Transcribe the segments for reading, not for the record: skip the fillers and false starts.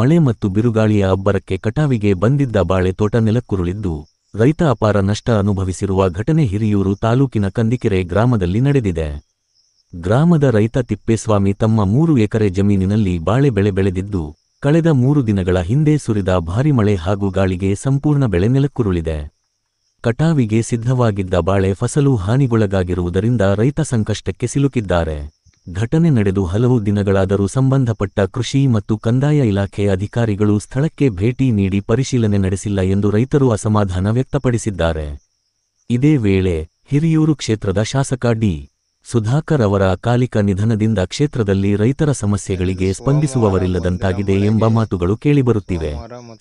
ಮಳೆ ಮತ್ತು ಬಿರುಗಾಳಿಯ ಅಬ್ಬರಕ್ಕೆ ಕಟಾವಿಗೆ ಬಂದಿದ್ದ ಬಾಳೆ ತೋಟ ನೆಲಕ್ಕುರುಳಿದ್ದು ರೈತ ಅಪಾರ ನಷ್ಟ ಅನುಭವಿಸಿರುವ ಘಟನೆ ಹಿರಿಯೂರು ತಾಲೂಕಿನ ಕಂದಿಕೆರೆ ಗ್ರಾಮದಲ್ಲಿ ನಡೆದಿದೆ. ಗ್ರಾಮದ ರೈತ ತಿಪ್ಪೇಸ್ವಾಮಿ ತಮ್ಮ 3 ಎಕರೆ ಜಮೀನಿನಲ್ಲಿ ಬಾಳೆ ಬೆಳೆ ಬೆಳೆದಿದ್ದು ಕಳೆದ 3 ದಿನಗಳ ಹಿಂದೆ ಸುರಿದ ಭಾರಿ ಮಳೆ ಹಾಗೂ ಗಾಳಿಗೆ ಸಂಪೂರ್ಣ ಬೆಳೆ ನೆಲಕ್ಕುರುಳಿದೆ. ಕಟಾವಿಗೆ ಸಿದ್ಧವಾಗಿದ್ದ ಬಾಳೆ ಫಸಲು ಹಾನಿಗೊಳಗಾಗಿರುವುದರಿಂದ ರೈತ ಸಂಕಷ್ಟಕ್ಕೆ ಸಿಲುಕಿದ್ದಾರೆ. ಘಟನೆ ನಡೆದು ಹಲವು ದಿನಗಳಾದರೂ ಸಂಬಂಧಪಟ್ಟ ಕೃಷಿ ಮತ್ತು ಕಂದಾಯ ಇಲಾಖೆ ಅಧಿಕಾರಿಗಳು ಸ್ಥಳಕ್ಕೆ ಭೇಟಿ ನೀಡಿ ಪರಿಶೀಲನೆ ನಡೆಸಿಲ್ಲ ಎಂದು ರೈತರು ಅಸಮಾಧಾನ ವ್ಯಕ್ತಪಡಿಸಿದ್ದಾರೆ. ಇದೇ ವೇಳೆ ಹಿರಿಯೂರು ಕ್ಷೇತ್ರದ ಶಾಸಕ ಡಿ. ಸುಧಾಕರ್ ಅವರ ಅಕಾಲಿಕ ನಿಧನದಿಂದ ಕ್ಷೇತ್ರದಲ್ಲಿ ರೈತರ ಸಮಸ್ಯೆಗಳಿಗೆ ಸ್ಪಂದಿಸುವವರಿಲ್ಲದಂತಾಗಿದೆ ಎಂಬ ಮಾತುಗಳು ಕೇಳಿಬರುತ್ತಿವೆ.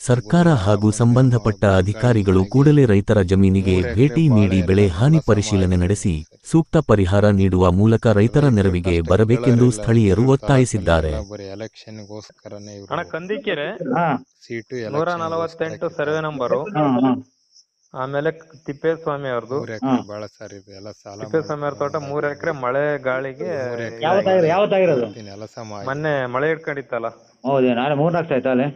ಸರ್ಕಾರ ಹಾಗೂ ಸಂಬಂಧಪಟ್ಟ ಅಧಿಕಾರಿಗಳು ಕೂಡಲೇ ರೈತರ ಜಮೀನಿಗೆ ಭೇಟಿ ನೀಡಿ ಬೆಳೆ ಹಾನಿ ಪರಿಶೀಲನೆ ನಡೆಸಿ ಸೂಕ್ತ ಪರಿಹಾರ ನೀಡುವ ಮೂಲಕ ರೈತರ ನೆರವಿಗೆ ಬರಬೇಕೆಂದು ಸ್ಥಳೀಯರು ಒತ್ತಾಯಿಸಿದ್ದಾರೆ. ಕಂದಿಕೆರೆ 148 ಸರ್ವೆ ನಂಬರು, ಆಮೇಲೆ ತಿಪ್ಪೇಸ್ವಾಮಿ ಅವ್ರದ್ದು ತಿಪ್ಪೇಸ್ವಾಮಿ ಅವ್ರ ತೋಟ 3 ಎಕರೆ ಮಳೆ ಗಾಳಿಗೆ ಮೊನ್ನೆ ಮಳೆ ಹಿಡ್ಕೊಂಡಿತ್ತಲ್ಲ. ಹೌದು, ನಾಳೆ 3 ಲಕ್ಷ ಆಯ್ತಾ ಅಲ್ಲಿ?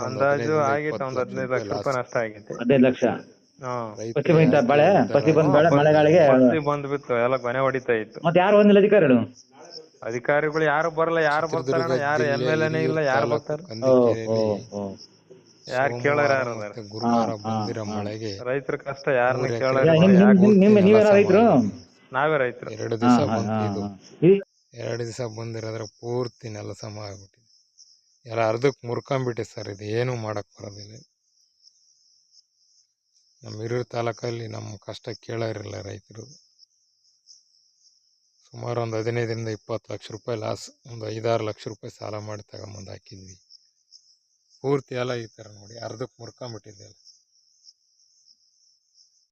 ಅಂದಾಜು ಆಗಿತ್ತು, ಒಂದು 15 ಲಕ್ಷ ರೂಪಾಯಿ ನಷ್ಟ ಆಗಿತ್ತು. 15 ಲಕ್ಷ ಬಂದ್ಬಿತ್ತು, ಎಲ್ಲ ಕೊನೆ ಹೊಡಿತಾ ಇತ್ತು. ಮತ್ತೆ ಯಾರು ಬಂದಿಲ್ಲ ಅಧಿಕಾರಿಗಳು ಯಾರು ಬರಲ್ಲ, ಯಾರು ಬರ್ತಾರ, ಯಾರು MLA ನೇ ಇಲ್ಲ, ಯಾರು ಬರ್ತಾರ, ಯಾರು ಕೇಳಾರ? ರೈತರ ಕಷ್ಟ ಯಾರನ್ನ ಕೇಳಾರ? ರೈತರು ನಾವೇ ರೈತರು. 2 ದಿವಸ ಬಂದಿರೋದ್ರ ಪೂರ್ತಿ ನೆಲ ಸಮ ಆಗ್ಬಿಟ್ಟಿದೆ. ಎಲ್ಲ ಅರ್ಧಕ್ಕೆ ಮುರ್ಕೊಂಡ್ಬಿಟ್ಟೆ ಸರ್. ಇದು ಏನು ಮಾಡಕ್ ಬರೋದಿಲ್ಲ. ನಮ್ಮ ಹಿರಿಯೂರು ತಾಲೂಕಲ್ಲಿ ನಮ್ಮ ಕಷ್ಟ ಕೇಳೋರಿಲ್ಲ ರೈತರು. ಸುಮಾರು ಒಂದು 15ರಿಂದ 20 ಲಕ್ಷ ರೂಪಾಯಿ ಲಾಸ್, ಒಂದು 5-6 ಲಕ್ಷ ರೂಪಾಯಿ ಸಾಲ ಮಾಡಿ ತಗೊಂಬಂದು ಹಾಕಿದ್ವಿ. ಪೂರ್ತಿ ಎಲ್ಲ ಈ ಥರ ನೋಡಿ ಅರ್ಧಕ್ಕೆ ಮುರ್ಕೊಂಡ್ಬಿಟ್ಟಿದೆ.